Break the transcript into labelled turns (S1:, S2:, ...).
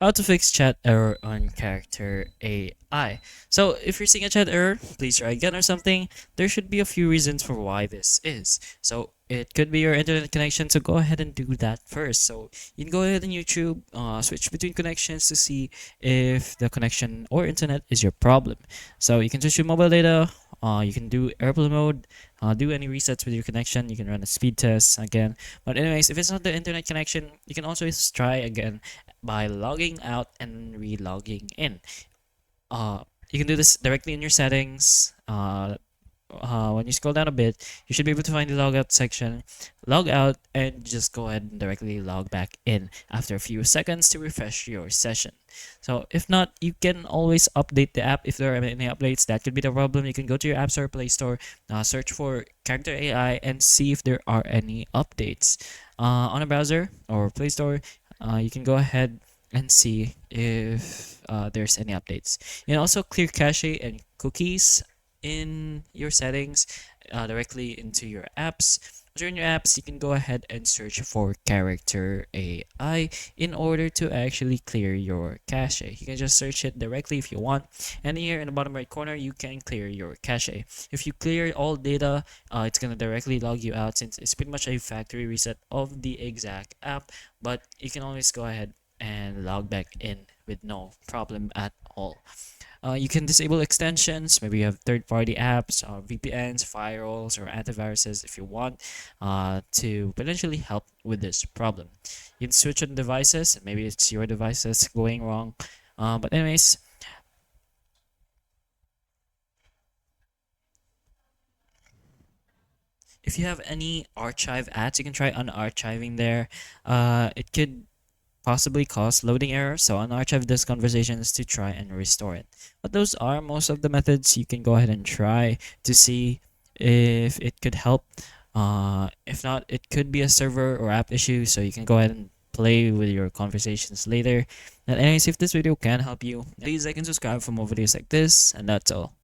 S1: How to fix chat error on character AI. So if you're seeing a chat error, please try again or something. There should be a few reasons for why this is. So it could be your internet connection, so go ahead and do that first. So you can go ahead on YouTube, switch between connections to see if the connection or internet is your problem. So you can switch your mobile data, you can do airplane mode, do any resets with your connection, you can run a speed test again. But anyways, if it's not the internet connection, you can also try again by logging out and re-logging in. You can do this directly in your settings. When you scroll down a bit, you should be able to find the logout section. Log out and just go ahead and directly log back in after a few seconds to refresh your session. So if not, you can always update the app if there are any updates. That could be the problem. You can go to your App Store, Play Store, search for Character AI, and see if there are any updates. On a browser or Play Store, you can go ahead and see if there's any updates. You can also clear cache and cookies in your settings directly into your apps. During your apps, you can go ahead and search for Character AI in order to actually clear your cache. You can just search it directly if you want. And here in the bottom right corner, you can clear your cache. If you clear all data, it's going to directly log you out since it's pretty much a factory reset of the exact app. But you can always go ahead and log back in with no problem at all. You can disable extensions. Maybe you have third-party apps, VPNs, firewalls, or antiviruses if you want to potentially help with this problem. You can switch on devices. Maybe it's your devices going wrong. But anyways, if you have any archive ads, you can try unarchiving there. It could possibly cause loading errors, so unarchive this conversations to try and restore it. But those are most of the methods you can go ahead and try to see if it could help. If not, it could be a server or app issue, so you can go ahead and play with your conversations later. And anyways, if this video can help you, please like and subscribe for more videos like this, and that's all.